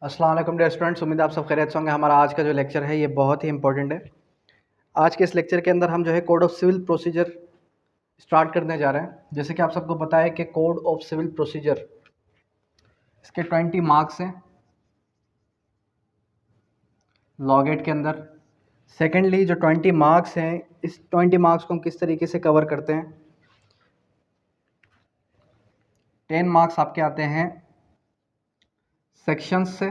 अस्सलाम वालेकुम dear students, उम्मीद है आप सब खैरियत से होंगे। हमारा आज का जो लेक्चर है ये बहुत ही इंपॉर्टेंट है। आज के इस लेक्चर के अंदर हम जो है code of civil procedure start करने जा रहे हैं। जैसे कि आप सबको पता है कि कोड ऑफ सिविल प्रोसीजर इसके 20 मार्क्स हैं लॉ गेट के अंदर। सेकेंडली जो 20 मार्क्स हैं, इस 20 मार्क्स को हम किस तरीके से कवर करते हैं। 10 मार्क्स आपके आते हैं सेक्शंस से,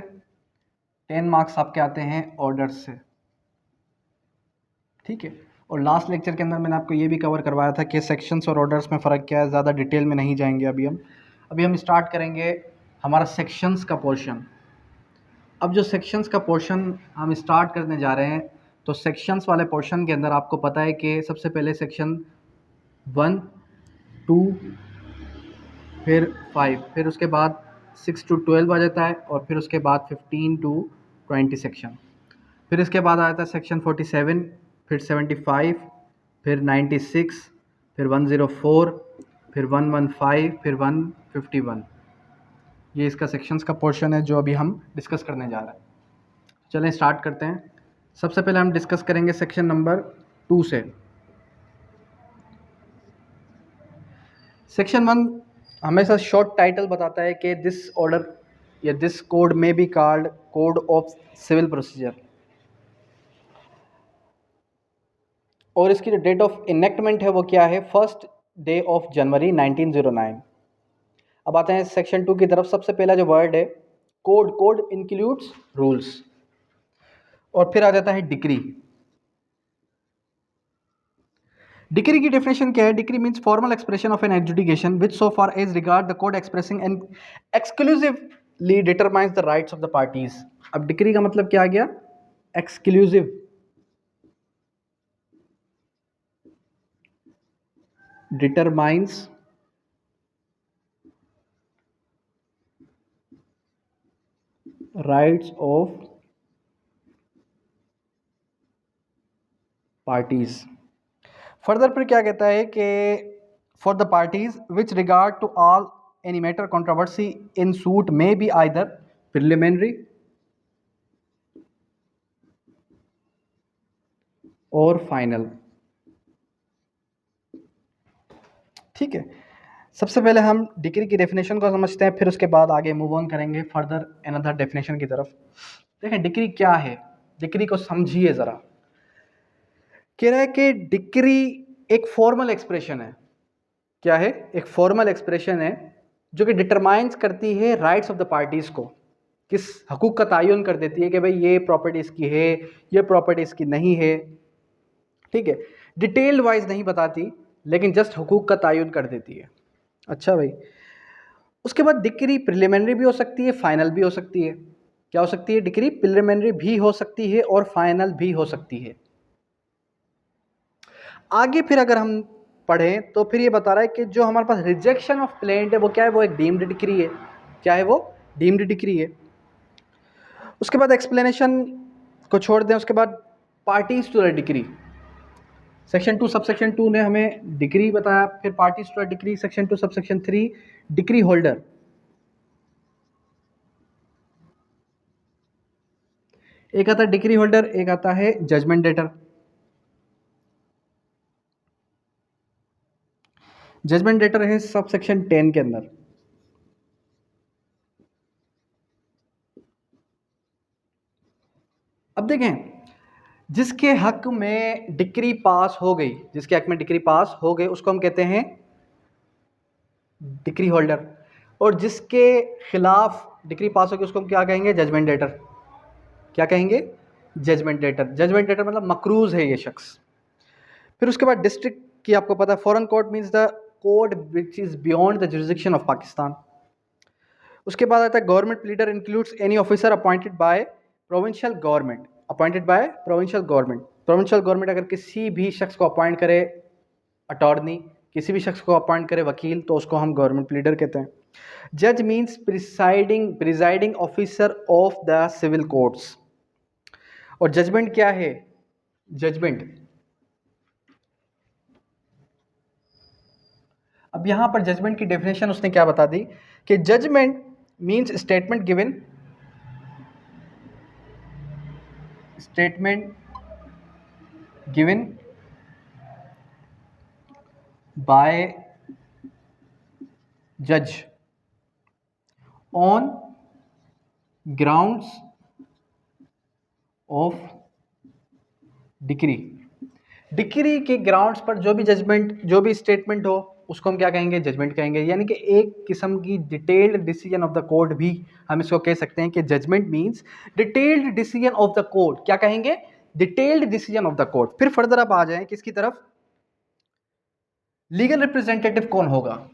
10 मार्क्स आपके आते हैं ऑर्डर्स से, ठीक है। और लास्ट लेक्चर के अंदर मैंने आपको ये भी कवर करवाया था कि सेक्शंस और ऑर्डर्स में फ़र्क क्या है। ज़्यादा डिटेल में नहीं जाएंगे अभी हम स्टार्ट करेंगे हमारा सेक्शंस का पोर्शन। अब जो सेक्शंस का पोर्शन हम स्टार्ट करने जा रहे हैं, तो सेक्शंस वाले पोर्शन के अंदर आपको पता है कि सबसे पहले सेक्शन 1, 2, फिर 5, फिर उसके बाद 6 to 12 आ जाता है, और फिर उसके बाद 15 to 20 सेक्शन। फिर इसके बाद आ जाता है सेक्शन 47, फिर 75, फिर 96, फिर 104, फिर 115, फिर 151। ये इसका सेक्शंस का पोर्शन है जो अभी हम डिस्कस करने जा रहे हैं। चलें स्टार्ट करते हैं। सबसे पहले हम डिस्कस करेंगे सेक्शन नंबर 2 से। सेक्शन 1 हमेशा शॉर्ट टाइटल बताता है कि दिस ऑर्डर या दिस कोड में be called code of civil procedure, और इसकी जो डेट ऑफ इनेक्टमेंट है वो क्या है, 1 डे ऑफ जनवरी 1909। अब आते हैं सेक्शन 2 की तरफ। सबसे पहला जो वर्ड है कोड, कोड इंक्लूड्स रूल्स, और फिर आ जाता है डिक्री। डिक्री की डेफिनेशन क्या है? Decree means formal expression of an adjudication which so far as regard the code expressing and exclusively determines the rights of the parties. अब decree का मतलब क्या आ गया? Exclusive, determines rights of parties. Further फिर क्या कहता है कि for the parties which regard to all any matter controversy in suit में be either preliminary or final. ठीक है, सबसे पहले हम डिक्री की डेफिनेशन को समझते हैं, फिर उसके बाद आगे मूव ऑन करेंगे फर्दर अनदर डेफिनेशन की तरफ। देखें डिक्री क्या है, डिक्री को समझिए ज़रा। कह रहा है कि डिक्री एक फॉर्मल एक्सप्रेशन है। क्या है? एक फॉर्मल एक्सप्रेशन है जो कि डिटरमाइंस करती है राइट्स ऑफ द पार्टीज को, किस हकूक़ का तयन कर देती है कि भाई ये प्रॉपर्टी इसकी है, ये प्रॉपर्टी इसकी नहीं है। ठीक है, डिटेल वाइज नहीं बताती, लेकिन जस्ट हकूक़ का तयन कर देती है। अच्छा भाई, उसके बाद डिक्री प्रिलिमिनरी भी हो सकती है, फाइनल भी हो सकती है। क्या हो सकती है? डिक्री प्रिलिमिनरी भी हो सकती है और फाइनल भी हो सकती है। आगे फिर अगर हम पढ़ें तो फिर ये बता रहा है कि जो हमारे पास रिजेक्शन ऑफ प्लेंट है वो क्या है? वो एक डीम्ड डिक्री है। क्या है वो? डीम्ड डिक्री है। उसके बाद एक्सप्लेनेशन को छोड़ दें, उसके बाद parties to the decree. Section 2 subsection 2 ने हमें डिक्री बताया, फिर parties to the decree. Section 2 subsection 3 decree holder. एक आता है डिक्री होल्डर, एक आता है जजमेंट डेटर। जजमेंट डेटर है सबसेक्शन 10 के अंदर। अब देखें, जिसके हक में डिक्री पास हो गई, जिसके हक में डिक्री पास हो गई उसको हम कहते हैं डिक्री होल्डर, और जिसके खिलाफ डिक्री पास होगी उसको हम क्या कहेंगे? Judgment debtor. क्या कहेंगे? Judgment debtor. जजमेंट डेटर मतलब मकरूज है ये शख्स। फिर उसके बाद डिस्ट्रिक्ट की आपको पता है, foreign court means the court which is beyond the jurisdiction of Pakistan. उसके बाद आता है government pleader includes any officer appointed by provincial government. Appointed by provincial government. Provincial government अगर किसी भी शख्स को अपॉइंट करे अटॉर्नी, किसी भी शख्स को अपॉइंट करे वकील, तो उसको हम गवर्नमेंट प्लीडर कहते हैं। जज means presiding officer of the civil courts. और जजमेंट क्या है? जजमेंट, अब यहां पर जजमेंट की डेफिनेशन उसने क्या बता दी कि judgement means statement given statement given by जज on grounds of decree. Decree के ग्राउंड्स पर जो भी जजमेंट, जो भी स्टेटमेंट हो उसको हम क्या कहेंगे, जजमेंट कहेंगे। यानी कि एक किस्म की detailed decision of the court भी हम इसको कह सकते हैं कि judgment means detailed decision of the court. क्या कहेंगे, detailed decision of the court. फिर फर्दर आप आ जाएं किसकी तरफ, लीगल रिप्रेजेंटेटिव कौन होगा।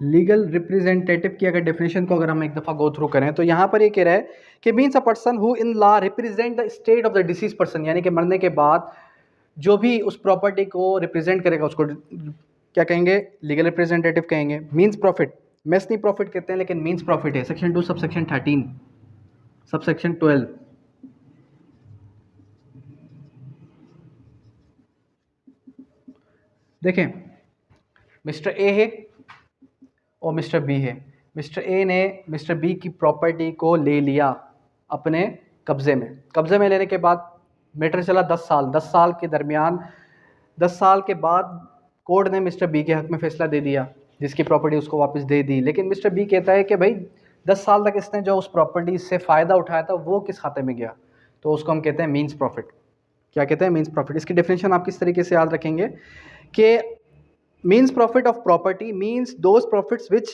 लीगल रिप्रेजेंटेटिव की अगर डेफिनेशन को अगर हम एक दफ़ा गो थ्रू करें तो यहाँ पर ये कह रहा है कि means a person who in law represent the state of the disease person, यानी कि मरने के बाद जो भी उस प्रॉपर्टी को रिप्रेजेंट करेगा उसको क्या कहेंगे, लीगल रिप्रेजेंटेटिव कहेंगे। मीन्स प्रॉफिट, मेस नहीं प्रॉफिट कहते हैं लेकिन मीन्स प्रॉफिट है, सेक्शन 2 सबसेक्शन 13 सबसेक्शन 12। देखें, मिस्टर ए है और मिस्टर बी है। मिस्टर ए ने मिस्टर बी की प्रॉपर्टी को ले लिया अपने कब्जे में। कब्जे में लेने के बाद मैटर चला 10 साल। 10 साल के दरमियान, 10 साल के बाद कोर्ट ने मिस्टर बी के हक में फैसला दे दिया, जिसकी प्रॉपर्टी उसको वापस दे दी। लेकिन मिस्टर बी कहता है कि भाई 10 साल तक इसने जो उस प्रॉपर्टी से फ़ायदा उठाया था वो किस खाते में गया, तो उसको हम कहते हैं मीन्स प्रॉफिट। क्या कहते हैं, मीन्स प्रॉफिट। इसकी डेफिनेशन आप किस तरीके से याद रखेंगे कि means profit of property means those profits which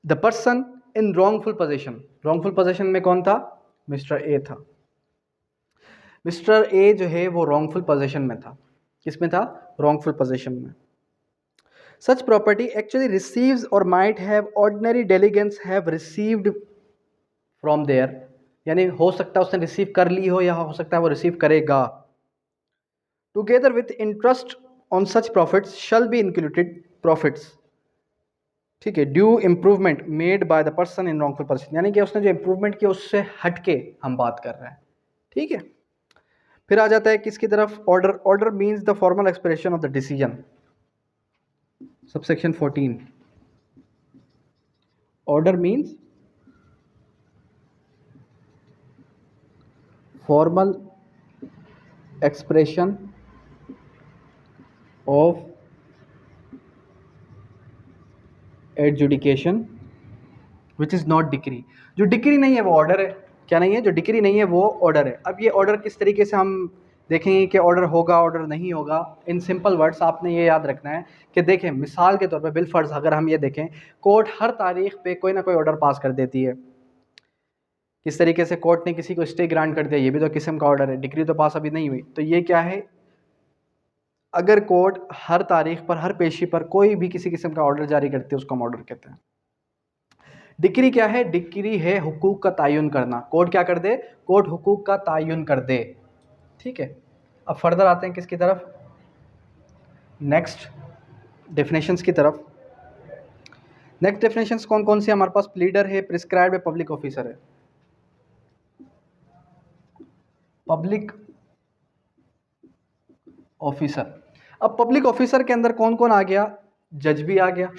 the person in wrongful position. Wrongful position में कौन था, मिस्टर ए था। मिस्टर ए जो है वो रॉन्गफुल पोजीशन में था। किस में था, रॉन्गफुल पोजीशन में। सच प्रॉपर्टी एक्चुअली रिसीव्स और might have ordinary diligence have received from there, यानी हो सकता है उसने रिसीव कर ली हो या हो सकता है वो रिसीव करेगा। Together with interest on such profits shall be included profits, ठीक है, due improvement made by the person in wrongful position, यानी कि उसने जो इम्प्रूवमेंट किया उससे हट के हम बात कर रहे हैं। ठीक है, फिर आ जाता है किसकी तरफ, order. Order means the formal expression of the decision, subsection 14। Order means formal expression of adjudication which is not decree. जो डिक्री नहीं है वो ऑर्डर है। क्या नहीं है, जो डिक्री नहीं है वो ऑर्डर है। अब ये ऑर्डर किस तरीके से हम देखेंगे कि ऑर्डर होगा ऑर्डर नहीं होगा। इन सिंपल वर्ड्स आपने ये याद रखना है कि देखें, मिसाल के तौर पे बिलफर्ज अगर हम ये देखें, कोर्ट हर तारीख पे कोई ना कोई ऑर्डर पास कर देती है। किस तरीके से कोर्ट ने किसी को स्टे ग्रांट कर दिया, ये भी तो किस्म का ऑर्डर है। डिक्री तो पास अभी नहीं हुई, तो ये क्या है, अगर कोर्ट हर तारीख पर हर पेशी पर कोई भी किसी किस्म का ऑर्डर जारी करती है उसको हम ऑर्डर कहते हैं। डिक्री क्या है, डिक्री है हुकूक का तयन करना। कोर्ट क्या कर दे, कोर्ट हुकूक का तयन कर दे। ठीक है, अब फर्दर आते हैं किसकी तरफ, नेक्स्ट डेफिनेशंस की तरफ। नेक्स्ट डेफिनेशंस कौन कौन सी हमारे पास, प्लीडर है, प्रिस्क्राइब्ड है, पब्लिक ऑफिसर है। पब्लिक ऑफिसर, अब पब्लिक ऑफिसर के अंदर कौन कौन आ गया, जज भी आ गया।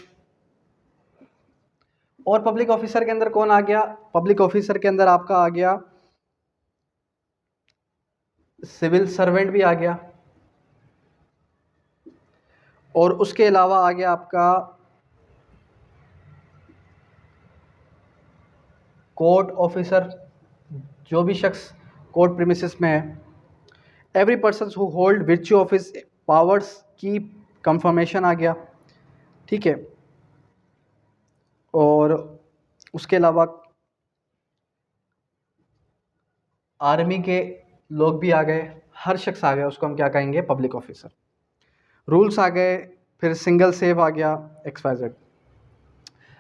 और पब्लिक ऑफिसर के अंदर कौन आ गया, पब्लिक ऑफिसर के अंदर आपका आ गया सिविल सर्वेंट भी आ गया, और उसके अलावा आ गया आपका कोर्ट ऑफिसर, जो भी शख्स कोर्ट प्रीमिसेस में है। Every person who hold virtue office powers की कंफर्मेशन आ गया। ठीक है, और उसके अलावा आर्मी के लोग भी आ गए, हर शख्स आ गया, उसको हम क्या कहेंगे, पब्लिक ऑफिसर। रूल्स आ गए, फिर सिंगल सेव आ गया, XYZ।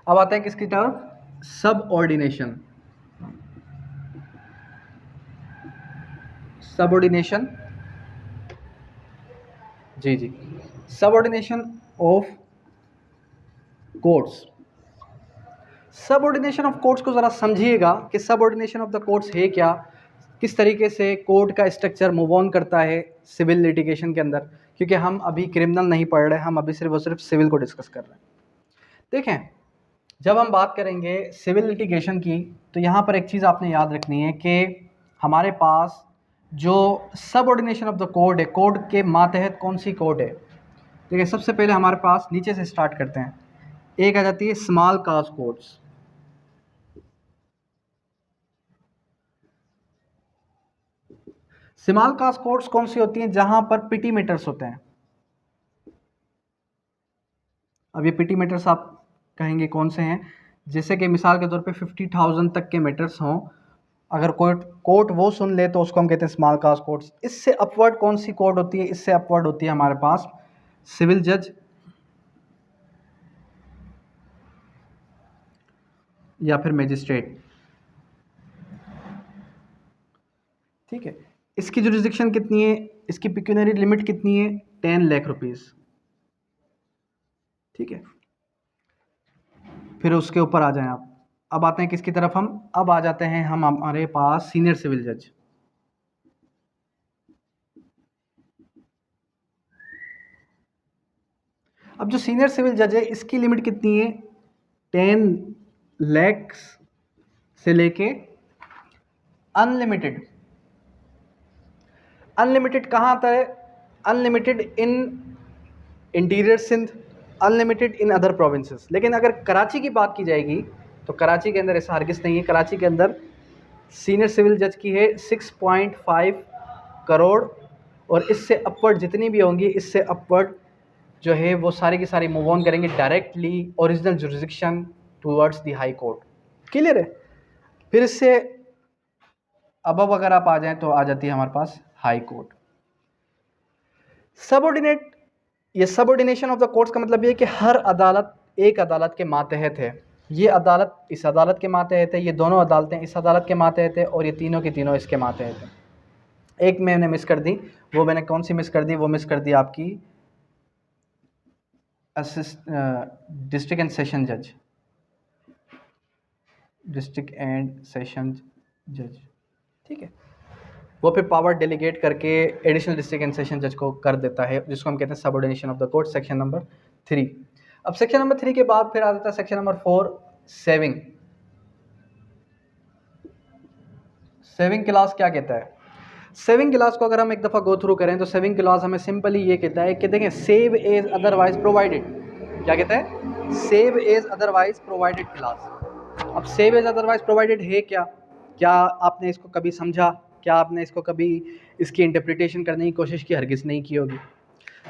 अब आता है किसकी तरफ, सब ऑर्डिनेशन। सबऑर्डिनेशन, जी जी, subordination of courts. Subordination of courts को ज़रा समझिएगा कि सबऑर्डिनेशन ऑफ द कोर्ट्स है क्या, किस तरीके से कोर्ट का स्ट्रक्चर मूव ऑन करता है सिविल लिटिगेशन के अंदर, क्योंकि हम अभी क्रिमिनल नहीं पढ़ रहे हैं, हम अभी सिर्फ और सिर्फ सिविल को डिस्कस कर रहे हैं। देखें, जब हम बात करेंगे सिविल लिटिगेशन की, तो यहाँ पर एक चीज़ आपने याद रखनी है कि हमारे पास जो सबऑर्डिनेशन ऑफ द कोड है, कोड के मातहत कौन सी कोड है। देखिए सबसे पहले हमारे पास नीचे से स्टार्ट करते हैं, एक आ जाती है स्मॉल काज कोड्स। स्मॉल काज कोड्स कौन सी होती हैं, जहां पर पिटी मीटर्स होते हैं। अब ये पिटी मीटर्स आप कहेंगे कौन से हैं, जैसे कि मिसाल के तौर पे 50,000 तक के मीटर्स हों, अगर कोर्ट वो सुन ले तो उसको हम कहते हैं स्मॉल काज कोड्स। इससे अपवर्ड कौन सी कोड होती है, इससे अपवर्ड होती है हमारे पास सिविल जज या फिर मजिस्ट्रेट। ठीक है, इसकी जुरिस्डिक्शन कितनी है, इसकी पिक्यूनरी लिमिट कितनी है, 10 लाख रुपीस। ठीक है, फिर उसके ऊपर आ जाएं आप। अब आते हैं किसकी तरफ, हम अब आ जाते हैं हम हमारे पास सीनियर सिविल जज। अब जो सीनियर सिविल जज है इसकी लिमिट कितनी है, 10 लाख से लेके अनलिमिटेड। अनलिमिटेड कहाँ आता है, unlimited in interior Sindh, unlimited in other provinces. लेकिन अगर कराची की बात की जाएगी तो कराची के अंदर ऐसा हरगिज़ नहीं है। कराची के अंदर सीनियर सिविल जज की है 6.5 करोड़, और इससे अपवर्ड जितनी भी होंगी, इससे अपवर्ड जो है वो सारी की सारी मूव ऑन करेंगे directly original jurisdiction towards the high court. Clear है। फिर इससे अब अगर आप आ जाएं तो आ जाती है हमारे पास हाई कोर्ट। सबऑर्डिनेट, ये सबऑर्डिनेशन ऑफ द कोर्ट्स का मतलब ये है कि हर अदालत एक अदालत के मातहत है। ये अदालत इस अदालत के मातहत है, ये दोनों अदालतें इस अदालत के मातहत है, और ये तीनों की तीनों इसके मातहत है। एक मैंने मिस कर दी, वो मैंने कौन सी मिस कर दी, वो मिस कर दी आपकी डिस्ट्रिक्ट एंड सेशन जज, डिस्ट्रिक्ट एंड सेशन जज। ठीक है, वो फिर पावर डेलीगेट करके एडिशनल डिस्ट्रिक्ट एंड सेशन जज को कर देता है, जिसको हम कहते हैं subordination of the court, section number 3। अब सेक्शन नंबर 3 के बाद फिर आ जाता है section number 4, saving. Saving class क्या कहता है, सेविंग क्लास को अगर हम एक दफ़ा गो थ्रू करें तो सेविंग क्लास हमें सिंपली ये कहता है कि देखें, सेव एज अदरवाइज प्रोवाइडेड। क्या कहता है, save as otherwise provided clause. अब सेव एज अदरवाइज प्रोवाइडेड है क्या, क्या आपने इसको कभी समझा, क्या आपने इसको कभी इसकी इंटरप्रिटेशन करने की कोशिश की, हरगिज़ नहीं की होगी।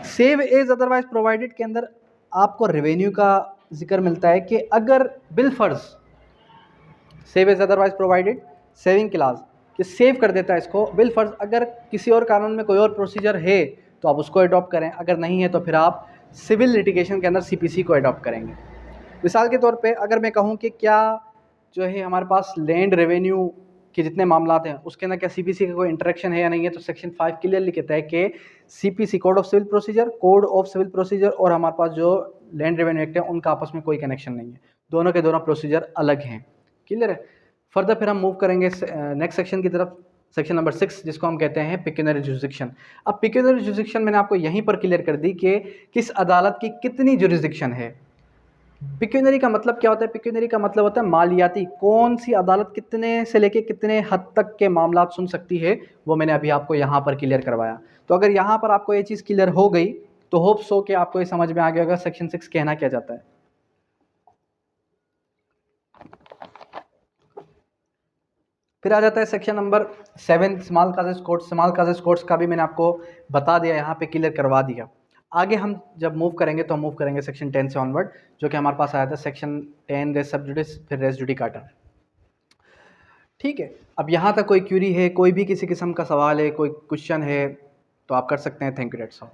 सेव एज अदरवाइज प्रोवाइडेड के अंदर आपको रेवेन्यू का जिक्र मिलता है कि अगर बिल फर्ज, save as otherwise provided saving clause कि सेव कर देता है इसको, बिल फर्ज अगर किसी और कानून में कोई और प्रोसीजर है तो आप उसको अडॉप्ट करें, अगर नहीं है तो फिर आप सिविल लिटिगेशन के अंदर सीपीसी को अडॉप्ट करेंगे। मिसाल के तौर पे अगर मैं कहूँ कि क्या जो है हमारे पास लैंड रेवेन्यू के जितने मामलात हैं उसके अंदर क्या सीपीसी का कोई इंटरेक्शन है या नहीं है, तो सेक्शन 5 क्लियरली कहता है कि CPC, code of civil procedure, code of civil procedure और हमारे पास जो लैंड रेवेन्यू एक्ट है उनका आपस में कोई कनेक्शन नहीं है, दोनों के दोनों प्रोसीजर अलग हैं। क्लियर है। फर्दर फिर हम मूव करेंगे नेक्स्ट सेक्शन की तरफ, सेक्शन नंबर 6, जिसको हम कहते हैं पिक्यूनरी जुरिस्डिक्शन। अब पिक्यूनरी जुरिस्डिक्शन मैंने आपको यहीं पर क्लियर कर दी कि किस अदालत की कितनी जुरिस्डिक्शन है। पिक्यूनरी का मतलब क्या होता है, पिक्यूनरी का मतलब होता है मालियाती, कौन सी अदालत कितने से लेके कितने हद तक के मामला सुन सकती है, वो मैंने अभी आपको यहाँ पर क्लियर करवाया। तो अगर यहाँ पर आपको ये चीज़ क्लियर हो गई तो होप्स हो कि आपको ये समझ में आ गया होगा सेक्शन 6 कहना क्या जाता है। फिर आ जाता है section number 7, small causes courts. Small causes courts का भी मैंने आपको बता दिया, यहाँ पे क्लियर करवा दिया। आगे हम जब मूव करेंगे तो हम मूव करेंगे सेक्शन 10 से ऑनवर्ड, जो कि हमारे पास आया था सेक्शन 10 रेस सब जुडिस, फिर रेस जुडिकाटा। ठीक है, अब यहाँ तक कोई क्यूरी है, कोई भी किसी किस्म का सवाल है, कोई क्वेश्चन है तो आप कर सकते हैं। Thank you, that's all.